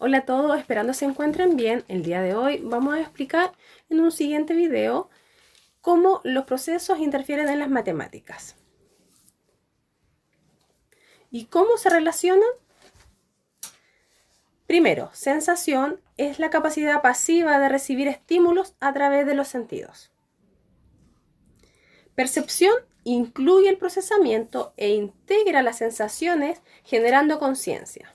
Hola a todos, esperando se encuentren bien. El día de hoy vamos a explicar en un siguiente video cómo los procesos interfieren en las matemáticas y cómo se relacionan. Primero, sensación es la capacidad pasiva de recibir estímulos a través de los sentidos. Percepción incluye el procesamiento e integra las sensaciones generando conciencia.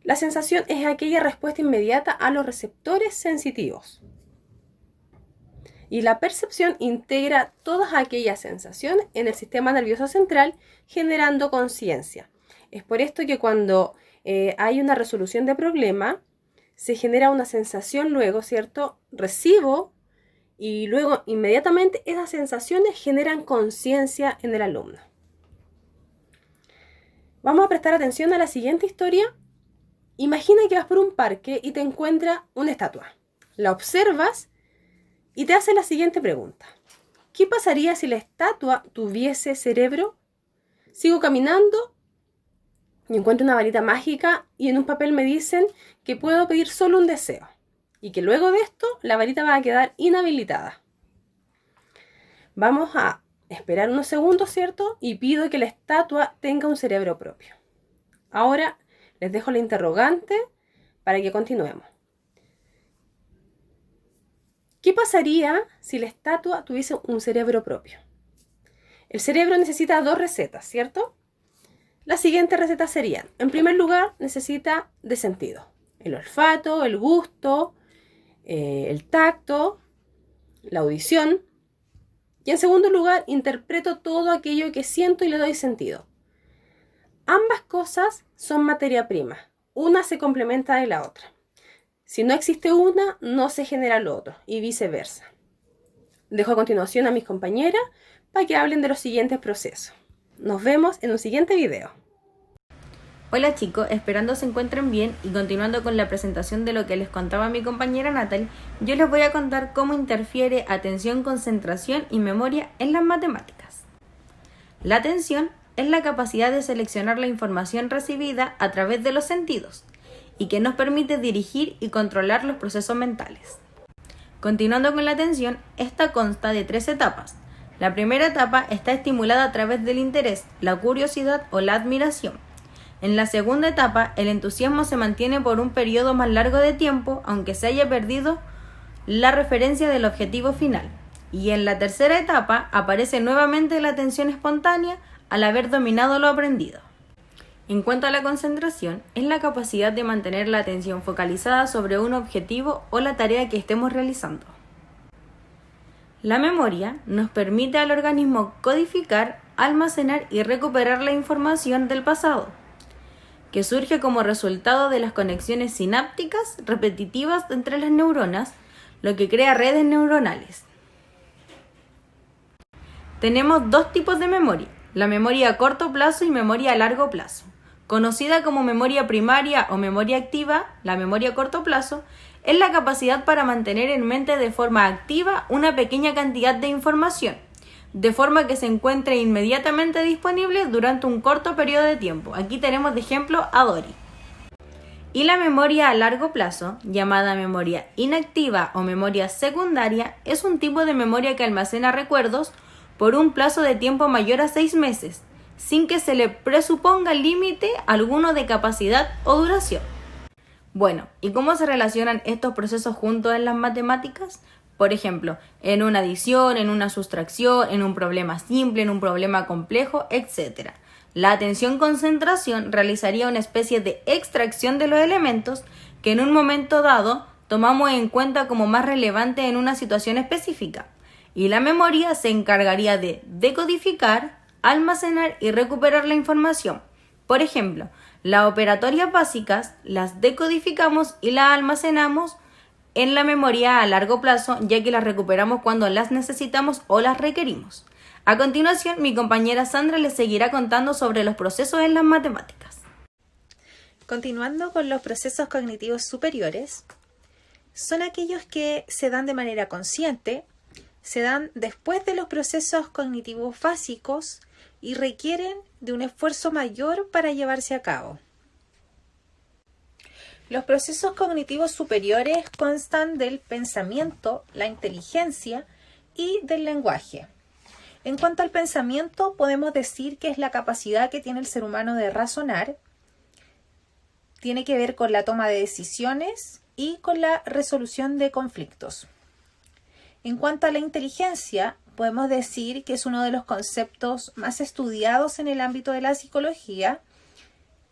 La sensación es aquella respuesta inmediata a los receptores sensitivos. Y la percepción integra todas aquellas sensaciones en el sistema nervioso central, generando conciencia. Es por esto que cuando hay una resolución de problema, se genera una sensación luego, ¿cierto? Recibo y luego inmediatamente esas sensaciones generan conciencia en el alumno. Vamos a prestar atención a la siguiente historia. Imagina que vas por un parque y te encuentras una estatua. La observas y te hace la siguiente pregunta. ¿Qué pasaría si la estatua tuviese cerebro? Sigo caminando y encuentro una varita mágica y en un papel me dicen que puedo pedir solo un deseo y que luego de esto la varita va a quedar inhabilitada. Vamos a esperar unos segundos, ¿cierto? Y pido que la estatua tenga un cerebro propio. Ahora les dejo la interrogante para que continuemos. ¿Qué pasaría si la estatua tuviese un cerebro propio? El cerebro necesita dos recetas, ¿cierto? Las siguientes recetas serían, en primer lugar, necesita de sentido. El olfato, el gusto, el tacto, la audición. Y en segundo lugar, interpreto todo aquello que siento y le doy sentido. Ambas cosas son materia prima. Una se complementa de la otra. Si no existe una, no se genera lo otro, y viceversa. Dejo a continuación a mis compañeras para que hablen de los siguientes procesos. Nos vemos en un siguiente video. Hola chicos, esperando se encuentren bien y continuando con la presentación de lo que les contaba mi compañera Natalie, yo les voy a contar cómo interfiere atención, concentración y memoria en las matemáticas. La atención es la capacidad de seleccionar la información recibida a través de los sentidos y que nos permite dirigir y controlar los procesos mentales. Continuando con la atención, esta consta de 3 etapas. La primera etapa está estimulada a través del interés, la curiosidad o la admiración. En la segunda etapa, el entusiasmo se mantiene por un periodo más largo de tiempo, aunque se haya perdido la referencia del objetivo final. Y en la tercera etapa, aparece nuevamente la atención espontánea al haber dominado lo aprendido. En cuanto a la concentración, es la capacidad de mantener la atención focalizada sobre un objetivo o la tarea que estemos realizando. La memoria nos permite al organismo codificar, almacenar y recuperar la información del pasado, que surge como resultado de las conexiones sinápticas repetitivas entre las neuronas, lo que crea redes neuronales. Tenemos dos tipos de memoria, la memoria a corto plazo y memoria a largo plazo. Conocida como memoria primaria o memoria activa, la memoria a corto plazo es la capacidad para mantener en mente de forma activa una pequeña cantidad de información, de forma que se encuentre inmediatamente disponible durante un corto periodo de tiempo. Aquí tenemos de ejemplo a Dory. Y la memoria a largo plazo, llamada memoria inactiva o memoria secundaria, es un tipo de memoria que almacena recuerdos por un plazo de tiempo mayor a 6 meses, sin que se le presuponga límite alguno de capacidad o duración. Bueno, ¿y cómo se relacionan estos procesos juntos en las matemáticas? Por ejemplo, en una adición, en una sustracción, en un problema simple, en un problema complejo, etc. La atención-concentración realizaría una especie de extracción de los elementos que en un momento dado tomamos en cuenta como más relevante en una situación específica. Y la memoria se encargaría de decodificar, almacenar y recuperar la información. Por ejemplo, las operatorias básicas las decodificamos y las almacenamos en la memoria a largo plazo, ya que las recuperamos cuando las necesitamos o las requerimos. A continuación, mi compañera Sandra les seguirá contando sobre los procesos en las matemáticas. Continuando con los procesos cognitivos superiores, son aquellos que se dan de manera consciente, se dan después de los procesos cognitivos básicos y requieren de un esfuerzo mayor para llevarse a cabo. Los procesos cognitivos superiores constan del pensamiento, la inteligencia y del lenguaje. En cuanto al pensamiento, podemos decir que es la capacidad que tiene el ser humano de razonar. Tiene que ver con la toma de decisiones y con la resolución de conflictos. En cuanto a la inteligencia, podemos decir que es uno de los conceptos más estudiados en el ámbito de la psicología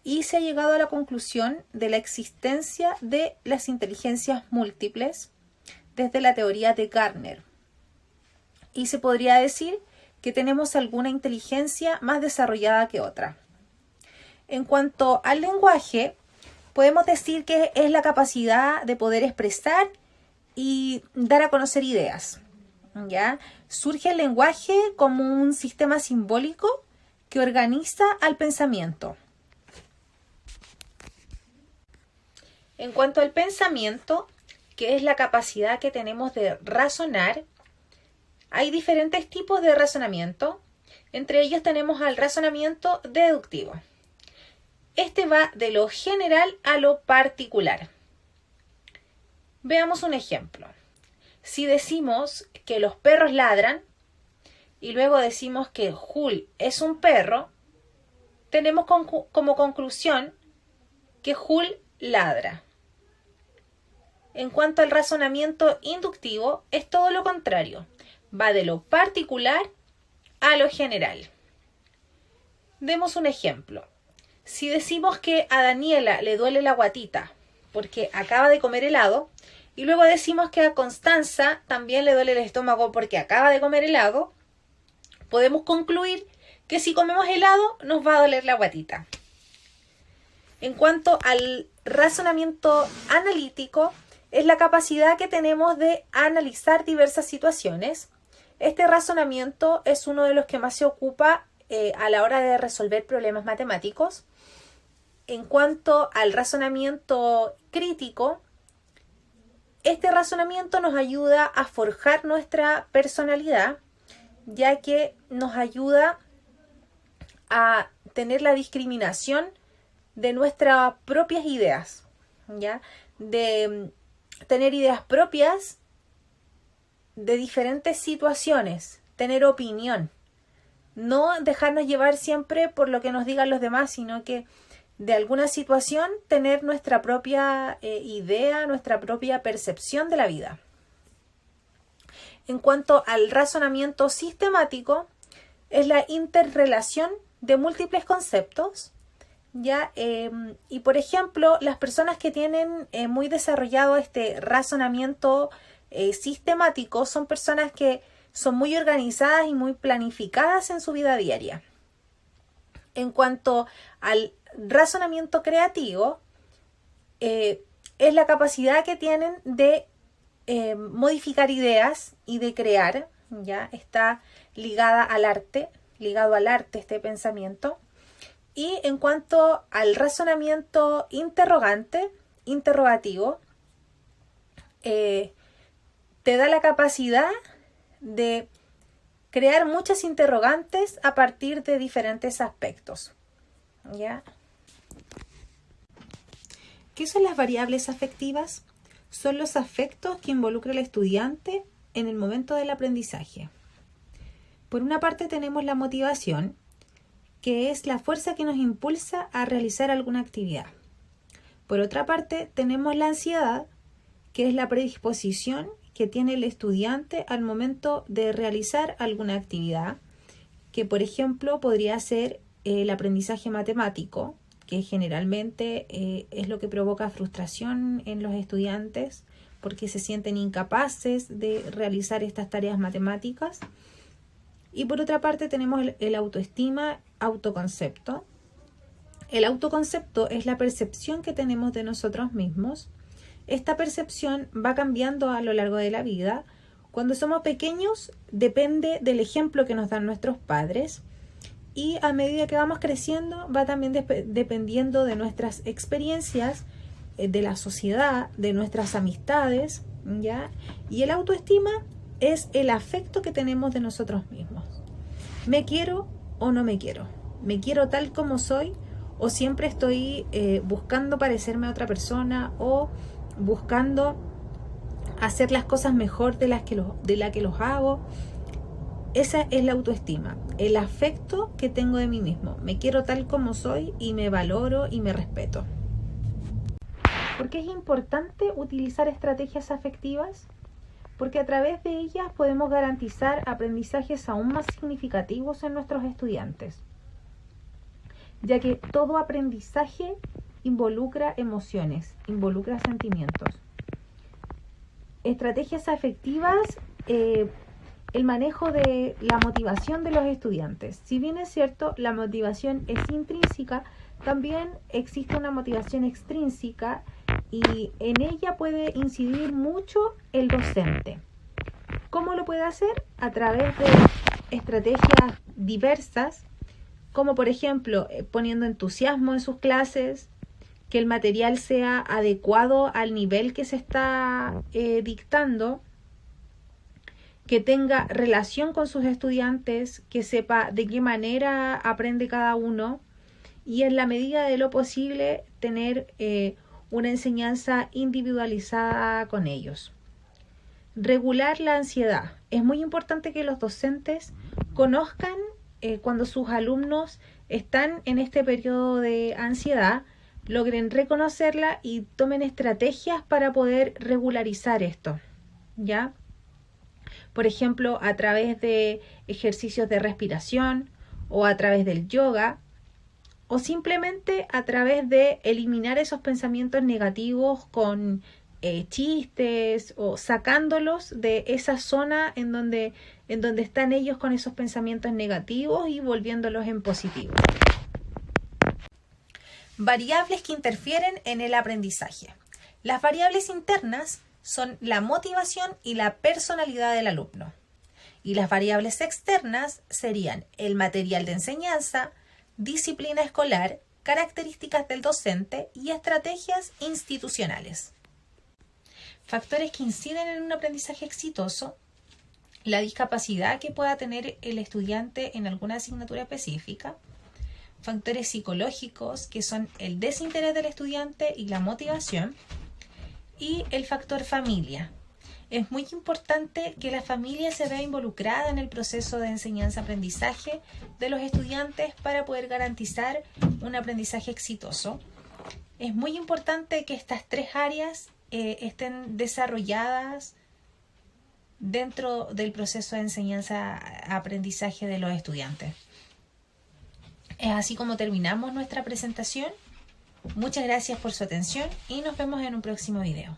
y se ha llegado a la conclusión de la existencia de las inteligencias múltiples desde la teoría de Gardner. Y se podría decir que tenemos alguna inteligencia más desarrollada que otra. En cuanto al lenguaje, podemos decir que es la capacidad de poder expresar y dar a conocer ideas. ¿Ya? Surge el lenguaje como un sistema simbólico que organiza al pensamiento. En cuanto al pensamiento, que es la capacidad que tenemos de razonar, hay diferentes tipos de razonamiento. Entre ellos tenemos al razonamiento deductivo. Este va de lo general a lo particular. Veamos un ejemplo. Si decimos que los perros ladran y luego decimos que Hulk es un perro, tenemos como conclusión que Hulk ladra. En cuanto al razonamiento inductivo, es todo lo contrario. Va de lo particular a lo general. Demos un ejemplo. Si decimos que a Daniela le duele la guatita porque acaba de comer helado, y luego decimos que a Constanza también le duele el estómago porque acaba de comer helado, podemos concluir que si comemos helado nos va a doler la guatita. En cuanto al razonamiento analítico, es la capacidad que tenemos de analizar diversas situaciones. Este razonamiento es uno de los que más se ocupa a la hora de resolver problemas matemáticos. En cuanto al razonamiento crítico, este razonamiento nos ayuda a forjar nuestra personalidad, ya que nos ayuda a tener la discriminación de nuestras propias ideas, ¿ya? De tener ideas propias de diferentes situaciones, tener opinión, no dejarnos llevar siempre por lo que nos digan los demás, sino que de alguna situación tener nuestra propia idea, nuestra propia percepción de la vida. En cuanto al razonamiento sistemático, es la interrelación de múltiples conceptos, ¿ya? Y por ejemplo, las personas que tienen muy desarrollado este razonamiento sistemático son personas que son muy organizadas y muy planificadas en su vida diaria. En cuanto al razonamiento creativo, es la capacidad que tienen de modificar ideas y de crear, ¿ya? Está ligado al arte este pensamiento. Y en cuanto al razonamiento interrogativo, te da la capacidad de crear muchas interrogantes a partir de diferentes aspectos, ¿ya? ¿Qué son las variables afectivas? Son los afectos que involucra el estudiante en el momento del aprendizaje. Por una parte tenemos la motivación, que es la fuerza que nos impulsa a realizar alguna actividad. Por otra parte tenemos la ansiedad, que es la predisposición que tiene el estudiante al momento de realizar alguna actividad, que por ejemplo podría ser el aprendizaje matemático, que generalmente es lo que provoca frustración en los estudiantes porque se sienten incapaces de realizar estas tareas matemáticas. Y por otra parte tenemos el autoestima, autoconcepto. El autoconcepto es la percepción que tenemos de nosotros mismos. Esta percepción va cambiando a lo largo de la vida. Cuando somos pequeños depende del ejemplo que nos dan nuestros padres, y a medida que vamos creciendo va también dependiendo de nuestras experiencias, de la sociedad, de nuestras amistades, ¿ya? Y el autoestima es el afecto que tenemos de nosotros mismos. ¿Me quiero o no me quiero? ¿Me quiero tal como soy o siempre estoy buscando parecerme a otra persona o buscando hacer las cosas mejor de la que los hago. Esa es la autoestima, el afecto que tengo de mí mismo. Me quiero tal como soy y me valoro y me respeto. ¿Por qué es importante utilizar estrategias afectivas? Porque a través de ellas podemos garantizar aprendizajes aún más significativos en nuestros estudiantes, ya que todo aprendizaje involucra emociones, involucra sentimientos. Estrategias afectivas, el manejo de la motivación de los estudiantes. Si bien es cierto, la motivación es intrínseca, también existe una motivación extrínseca y en ella puede incidir mucho el docente. ¿Cómo lo puede hacer? A través de estrategias diversas, como por ejemplo poniendo entusiasmo en sus clases, que el material sea adecuado al nivel que se está dictando, que tenga relación con sus estudiantes, que sepa de qué manera aprende cada uno y en la medida de lo posible tener una enseñanza individualizada con ellos. Regular la ansiedad. Es muy importante que los docentes conozcan cuando sus alumnos están en este periodo de ansiedad, logren reconocerla y tomen estrategias para poder regularizar esto, ¿ya? Por ejemplo, a través de ejercicios de respiración o a través del yoga o simplemente a través de eliminar esos pensamientos negativos con chistes o sacándolos de esa zona en donde están ellos con esos pensamientos negativos y volviéndolos en positivos. Variables que interfieren en el aprendizaje. Las variables internas son la motivación y la personalidad del alumno. Y las variables externas serían el material de enseñanza, disciplina escolar, características del docente y estrategias institucionales. Factores que inciden en un aprendizaje exitoso: la discapacidad que pueda tener el estudiante en alguna asignatura específica, factores psicológicos que son el desinterés del estudiante y la motivación, y el factor familia. Es muy importante que la familia se vea involucrada en el proceso de enseñanza-aprendizaje de los estudiantes para poder garantizar un aprendizaje exitoso. Es muy importante que estas tres áreas estén desarrolladas dentro del proceso de enseñanza-aprendizaje de los estudiantes. Es así como terminamos nuestra presentación. Muchas gracias por su atención y nos vemos en un próximo video.